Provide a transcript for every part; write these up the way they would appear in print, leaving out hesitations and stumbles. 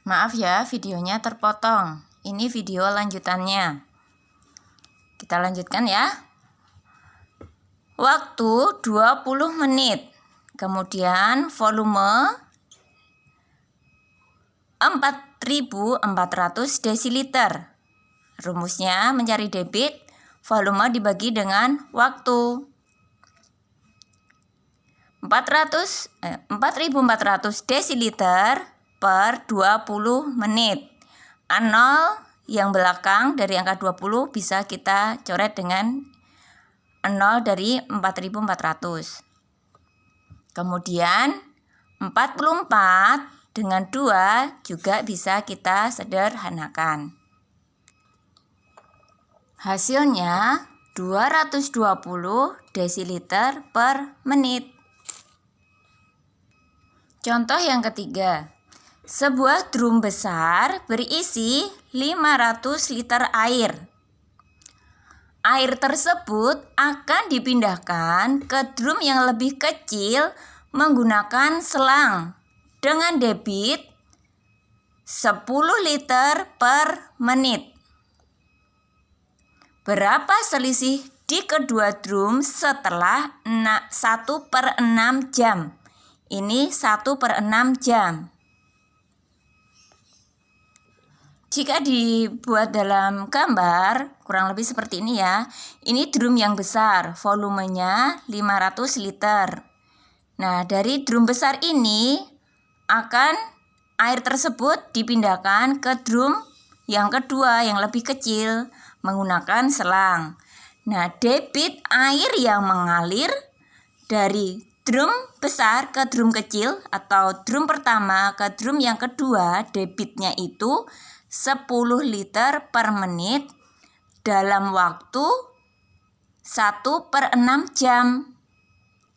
Maaf ya, videonya terpotong. Ini video lanjutannya. Kita lanjutkan ya. Waktu 20 menit. Kemudian volume 4.400 desiliter. Rumusnya mencari debit, volume dibagi dengan waktu. 4.400 desiliter per 20 menit. A0 yang belakang dari angka 20 bisa kita coret dengan 0 dari 4.400. Kemudian 44 dengan 2 juga bisa kita sederhanakan. Hasilnya 220 desiliter per menit. Contoh yang ketiga. Sebuah drum besar berisi 500 liter air. Air tersebut akan dipindahkan ke drum yang lebih kecil menggunakan selang dengan debit 10 liter per menit. Berapa selisih di kedua drum setelah 1/6 jam? Ini 1/6 jam. Jika dibuat dalam gambar, kurang lebih seperti ini ya. Ini drum yang besar, volumenya 500 liter. Nah, dari drum besar ini air tersebut dipindahkan ke drum yang kedua yang lebih kecil menggunakan selang. Nah, debit air yang mengalir dari drum besar ke drum kecil atau drum pertama ke drum yang kedua, debitnya itu 10 liter per menit dalam waktu 1/6 jam.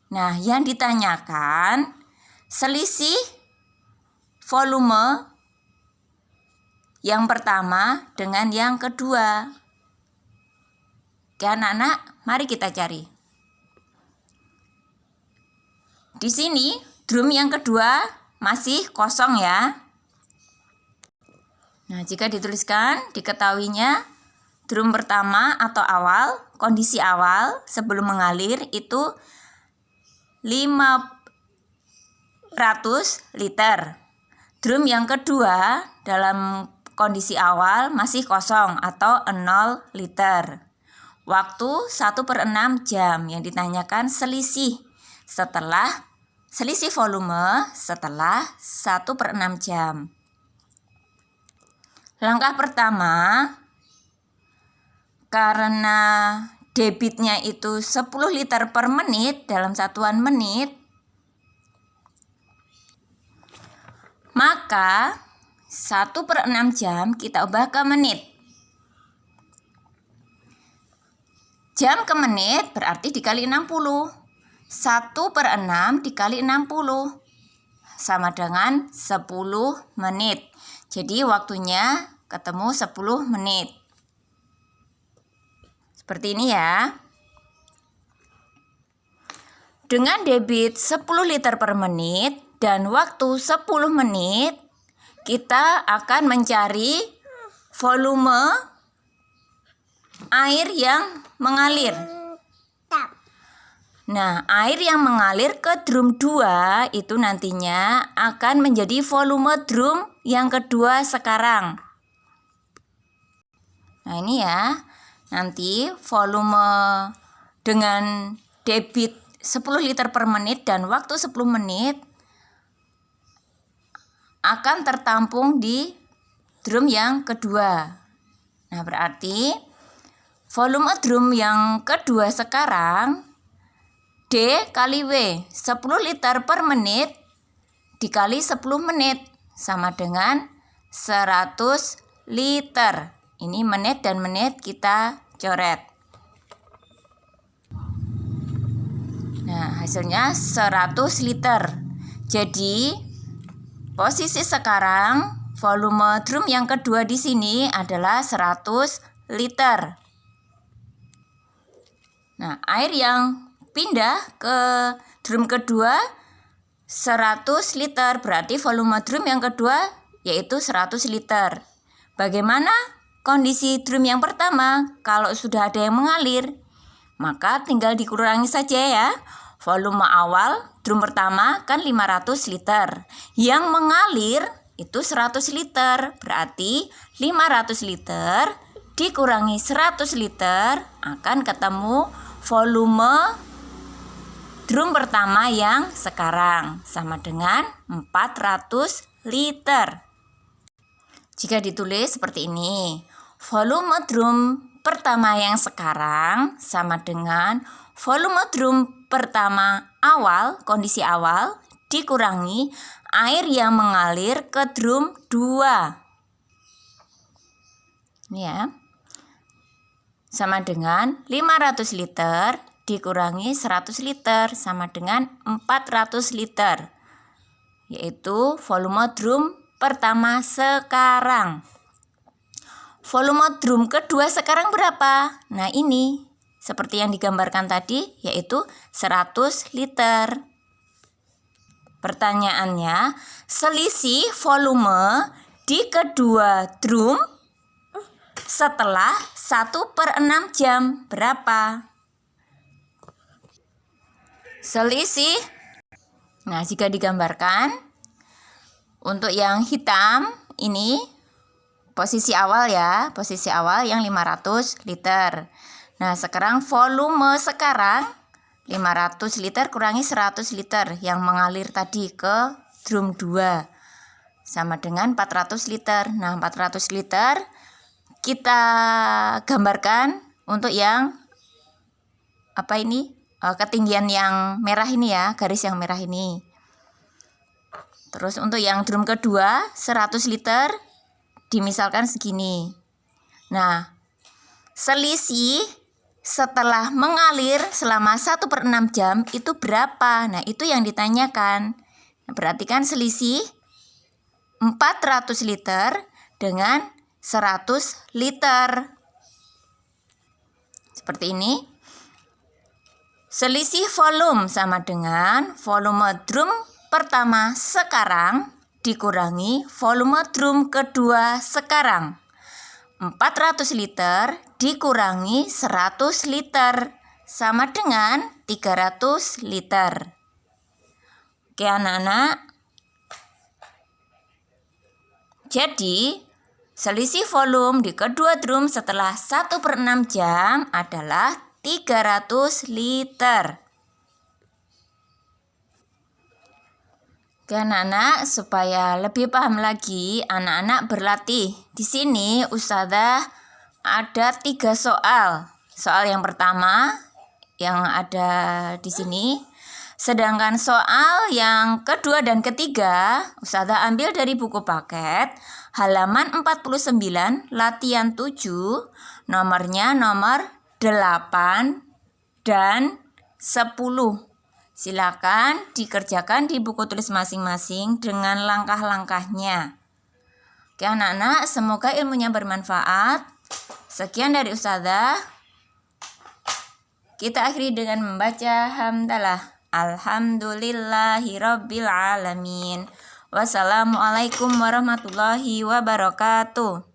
Nah, yang ditanyakan selisih volume yang pertama dengan yang kedua. Oke anak-anak, mari kita cari. Di sini drum yang kedua masih kosong ya. Nah, jika dituliskan, diketahuinya drum pertama atau awal, kondisi awal sebelum mengalir itu 500 liter. Drum yang kedua dalam kondisi awal masih kosong atau 0 liter. Waktu 1/6 jam. Yang ditanyakan selisih volume setelah 1/6 jam. Langkah pertama, karena debitnya itu 10 liter per menit dalam satuan menit, maka 1/6 jam kita ubah ke menit. Jam ke menit berarti dikali 60. 1/6 dikali 60 sama dengan 10 menit. Jadi waktunya ketemu 10 menit. Seperti ini ya. Dengan debit 10 liter per menit dan waktu 10 menit, kita akan mencari volume air yang mengalir. Nah, air yang mengalir ke drum 2 itu nantinya akan menjadi volume drum yang kedua sekarang. Nah, ini ya. Nanti volume dengan debit 10 liter per menit dan waktu 10 menit akan tertampung di drum yang kedua. Nah, berarti volume drum yang kedua sekarang D kali W, 10 liter per menit dikali 10 menit sama dengan 100 liter. Ini menit dan menit kita coret. Nah, hasilnya 100 liter. Jadi, posisi sekarang volume drum yang kedua di sini adalah 100 liter. Nah, air yang pindah ke drum kedua 100 liter, berarti volume drum yang kedua yaitu 100 liter. Bagaimana kondisi drum yang pertama? Kalau sudah ada yang mengalir, maka tinggal dikurangi saja ya. Volume awal drum pertama kan 500 liter. Yang mengalir itu 100 liter. Berarti 500 liter dikurangi 100 liter akan ketemu volume drum pertama yang sekarang sama dengan 400 liter. Jika ditulis seperti ini, volume drum pertama yang sekarang sama dengan volume drum pertama awal, kondisi awal, dikurangi air yang mengalir ke drum 2. Ini ya. Sama dengan 500 liter dikurangi 100 liter sama dengan 400 liter. Yaitu volume drum pertama sekarang. Volume drum kedua sekarang berapa? Nah ini, seperti yang digambarkan tadi, yaitu 100 liter. Pertanyaannya, selisih volume di kedua drum setelah 1/6 jam berapa? Selisih. Nah, jika digambarkan, untuk yang hitam ini posisi awal ya, posisi awal yang 500 liter. Nah, sekarang volume sekarang 500 liter kurangi 100 liter yang mengalir tadi ke drum 2 sama dengan 400 liter. Nah, 400 liter kita gambarkan untuk yang ketinggian yang merah ini ya, garis yang merah ini. Terus untuk yang drum kedua 100 liter dimisalkan segini. Nah, selisih setelah mengalir selama 1/6 jam itu berapa? Nah, itu yang ditanyakan. Nah, berarti kan selisih 400 liter dengan 100 liter. Seperti ini. Selisih volume sama dengan volume drum pertama sekarang dikurangi volume drum kedua sekarang. 400 liter dikurangi 100 liter sama dengan 300 liter. Oke anak-anak. Jadi selisih volume di kedua drum setelah 1/6 jam adalah 300 liter. Oke anak-anak, supaya lebih paham lagi, anak-anak berlatih. Di sini Ustazah ada 3 soal. Soal yang pertama yang ada di sini. Sedangkan soal yang kedua dan ketiga, Ustazah ambil dari buku paket halaman 49, latihan 7, nomornya nomor 8 dan 10. Silakan dikerjakan di buku tulis masing-masing dengan langkah-langkahnya. Oke anak-anak, semoga ilmunya bermanfaat. Sekian dari Ustazah. Kita akhiri dengan membaca hamdalah. Alhamdulillahirabbil alamin. Wassalamualaikum warahmatullahi wabarakatuh.